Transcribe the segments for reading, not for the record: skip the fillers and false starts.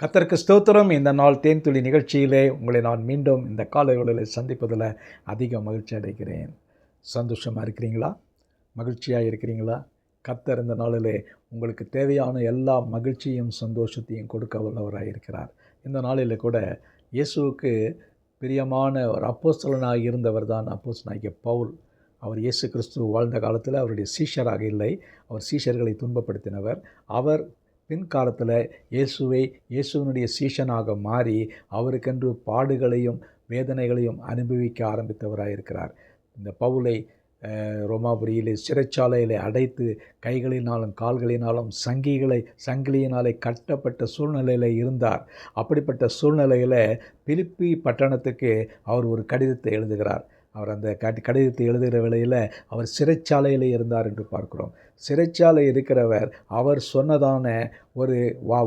கர்த்தருக்கு ஸ்தோத்திரம். இந்த நாள் தேன்துளி நிகழ்ச்சியிலே உங்களை நான் மீண்டும் இந்த காலை வேளையில் சந்திப்பதில் அதிக மகிழ்ச்சி அடைகிறேன். சந்தோஷமாக இருக்கிறீங்களா? மகிழ்ச்சியாக இருக்கிறீங்களா? கர்த்தர் இந்த நாளிலே உங்களுக்கு தேவையான எல்லா மகிழ்ச்சியும் சந்தோஷத்தையும் கொடுக்க வல்லவராக இருக்கிறார். இந்த நாளில் கூட இயேசுவுக்கு பிரியமான ஒரு அப்போஸ்தலனாக இருந்தவர் தான் அப்போஸ்தலனாகிய பவுல். அவர் இயேசு கிறிஸ்து வாழ்ந்த காலத்தில் அவருடைய சீஷராக இல்லை, அவர் சீஷர்களை துன்பப்படுத்தினவர். அவர் பின்காலத்தில் இயேசுவினுடைய சீஷனாக மாறி அவருக்கென்று பாடுகளையும் வேதனைகளையும் அனுபவிக்க ஆரம்பித்தவராக இருக்கிறார். இந்த பவுலை ரோமாபுரியிலே சிறைச்சாலையிலே அடைத்து கைகளினாலும் கால்களினாலும் சங்கிலியினாலே கட்டப்பட்ட சூழ்நிலையில் இருந்தார். அப்படிப்பட்ட சூழ்நிலையில் பிலிப்பி பட்டணத்துக்கு அவர் ஒரு கடிதத்தை எழுதுகிறார். அவர் அந்த கடிதத்தை எழுதுகிற வேளையில் அவர் சிறைச்சாலையில் இருந்தார் என்று பார்க்கிறோம். சிறைச்சாலை இருக்கிறவர் அவர் சொன்னதான ஒரு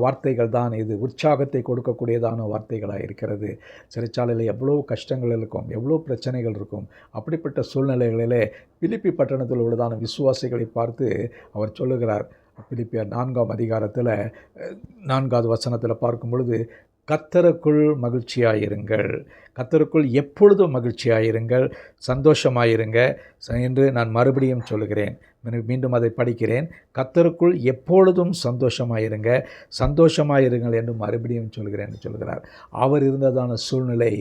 வார்த்தைகள் தான் இது உற்சாகத்தை கொடுக்கக்கூடியதான வார்த்தைகளாக இருக்கிறது. சிறைச்சாலையில் எவ்வளோ கஷ்டங்கள் இருக்கும், எவ்வளோ பிரச்சனைகள் இருக்கும். அப்படிப்பட்ட சூழ்நிலைகளிலே பிலிப்பி பட்டணத்தில் உள்ளதான விசுவாசிகளை பார்த்து அவர் சொல்லுகிறார். பிலிப்பியர் 4ஆம் அதிகாரத்தில் 4வது வசனத்தில் பார்க்கும் பொழுது, கர்த்தருக்குள் மகிழ்ச்சியாயிருங்கள், கர்த்தருக்குள் எப்பொழுதும் மகிழ்ச்சியாயிருங்கள், சந்தோஷமாயிருங்க என்று நான் மறுபடியும் சொல்லுகிறேன். மீண்டும் அதை படிக்கிறேன். கர்த்தருக்குள் எப்பொழுதும் சந்தோஷமாயிருங்க, சந்தோஷமாயிருங்கள் என்று மறுபடியும் சொல்கிறேன் என்று சொல்கிறார். அவர் இருந்ததான சூழ்நிலை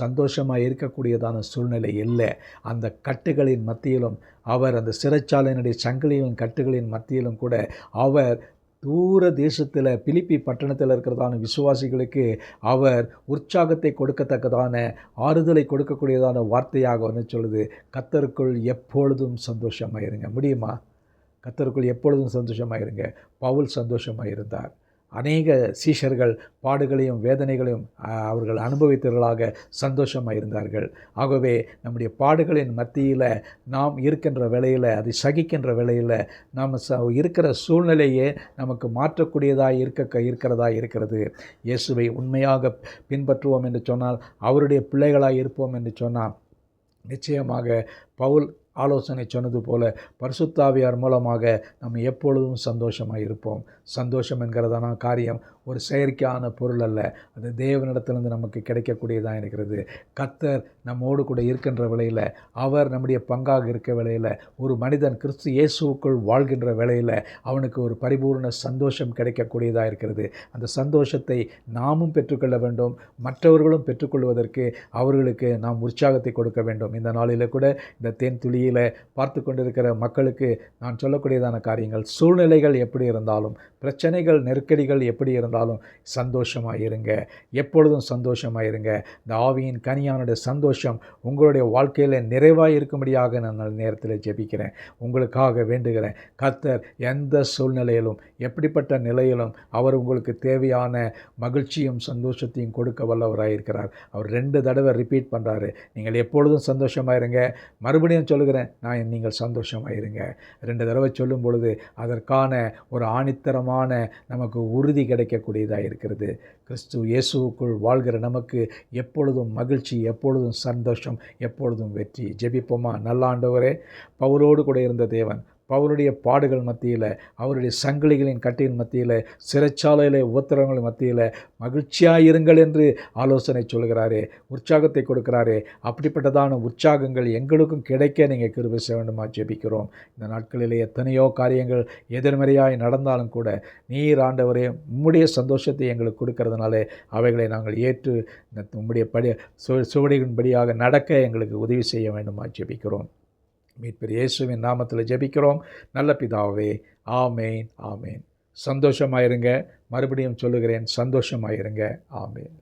சந்தோஷமாக இருக்கக்கூடியதான சூழ்நிலை இல்லை. அந்த கட்டுகளின் மத்தியிலும், அவர் அந்த சிறைச்சாலையினுடைய சங்கிலியின் கட்டுகளின் மத்தியிலும் கூட அவர் தூர தேசத்தில் பிலிப்பி பட்டணத்தில் இருக்கிறதான விசுவாசிகளுக்கு அவர் உற்சாகத்தை கொடுக்கத்தக்கதான ஆறுதலை கொடுக்கக்கூடியதான வார்த்தையாக வந்து சொல்லுது, கர்த்தருக்குள் எப்பொழுதும் சந்தோஷமாயிருங்க. முடியுமா? கர்த்தருக்குள் எப்பொழுதும் சந்தோஷமாயிருங்க. பவுல் சந்தோஷமாக இருந்தார். அநேக சீஷர்கள் பாடுகளையும் வேதனைகளையும் அவர்கள் அனுபவித்தவர்களாக சந்தோஷமாக இருந்தார்கள். ஆகவே நம்முடைய பாடுகளின் மத்தியில் நாம் இருக்கின்ற வேளையில், அதை சகிக்கின்ற வேளையில், நாம் இருக்கிற சூழ்நிலையே நமக்கு மாற்றக்கூடியதாக இருக்கிறதா இருக்கிறது. இயேசுவை உண்மையாக பின்பற்றுவோம் என்று சொன்னால், அவருடைய பிள்ளைகளாக இருப்போம் என்று சொன்னால், நிச்சயமாக பவுல் ஆலோசனை சொன்னது போல பரிசுத்த ஆவியார் மூலமாக நம்ம எப்பொழுதும் சந்தோஷமாக இருப்போம். சந்தோஷம் என்கிறதான காரியம் ஒரு செயற்கையான பொருள் அல்ல, அது தேவனிடத்திலிருந்து நமக்கு கிடைக்கக்கூடியதாக இருக்கிறது. கர்த்தர் நம்மோடு கூட இருக்கின்ற வேளையில், அவர் நம்முடைய பங்காக இருக்க வேளையில், ஒரு மனிதன் கிறிஸ்து இயேசுவுக்குள் வாழ்கின்ற வேளையில் அவனுக்கு ஒரு பரிபூர்ண சந்தோஷம் கிடைக்கக்கூடியதாக இருக்கிறது. அந்த சந்தோஷத்தை நாமும் பெற்றுக்கொள்ள வேண்டும், மற்றவர்களும் பெற்றுக்கொள்வதற்கு அவர்களுக்கு நாம் உற்சாகத்தை கொடுக்க வேண்டும். இந்த நாளில் கூட இந்த தேன் துளியில் பார்த்து கொண்டிருக்கிற மக்களுக்கு நான் சொல்லக்கூடியதான காரியங்கள், சூழ்நிலைகள் எப்படி இருந்தாலும், பிரச்சனைகள் நெருக்கடிகள் எப்படி இருந்தாலும் சந்தோஷமாக இருங்க, எப்பொழுதும் சந்தோஷமாக இருங்க. இந்த ஆவியின் கனியானுடைய சந்தோஷம் உங்களுடைய வாழ்க்கையில் நிறைவாக இருக்கும்படியாக நான் நேரத்தில் ஜெபிக்கிறேன், உங்களுக்காக வேண்டுகிறேன். கர்த்தர் எந்த சூழ்நிலையிலும், எப்படிப்பட்ட நிலையிலும் அவர் உங்களுக்கு தேவையான மகிழ்ச்சியும் சந்தோஷத்தையும் கொடுக்க வல்லவராக இருக்கிறார். அவர் 2 தடவை ரிப்பீட் பண்ணுறாரு, நீங்கள் எப்பொழுதும் சந்தோஷமாக இருங்க. மறுபடியும் சொல்லுகிறேன், நீங்கள் சந்தோஷமாக இருங்க. 2 தடவை சொல்லும் பொழுது அதற்கான ஒரு ஆணித்தரமான நமக்கு உறுதி கிடைக்கக்கூடியதாக இருக்கிறது. கிறிஸ்து இயேசுவுக்குள் வாழ்கிற நமக்கு எப்பொழுதும் மகிழ்ச்சி, எப்பொழுதும் சந்தோஷம், எப்பொழுதும் வெற்றி. ஜெபிப்போமா? நல்ல ஆண்டவரே, பவுலோடு கூட இருந்த தேவன், பவுலுடைய பாடுகள் மத்தியில், அவருடைய சங்கிலிகளின் கட்டியின் மத்தியில், சிறைச்சாலையில் உபத்திரவங்கள் மத்தியில் மகிழ்ச்சியாக இருங்கள் என்று ஆலோசனை சொல்கிறாரே, உற்சாகத்தை கொடுக்கிறாரே. அப்படிப்பட்டதான உற்சாகங்கள் எங்களுக்கும் கிடைக்க நீங்கள் கிருபை செய்ய வேண்டுமா ஜெபிக்கிறோம். இந்த நாட்களிலே எத்தனையோ காரியங்கள் எதிர்மறையாய் நடந்தாலும் கூட நீர் ஆண்டவரே உம்முடைய சந்தோஷத்தை எங்களுக்கு கொடுக்கறதுனாலே அவைகளை நாங்கள் ஏற்று உம்முடைய சுவடிகளின்படியாக நடக்க எங்களுக்கு உதவி செய்ய வேண்டுமா ஜெபிக்கிறோம். மீட்பர் இயேசுவின் நாமத்தில் ஜெபிக்கிறோம் நல்ல பிதாவே, ஆமேன், ஆமேன். சந்தோஷமாயிருங்க. மறுபடியும் சொல்லுகிறேன், சந்தோஷமாயிருங்க. ஆமேன்.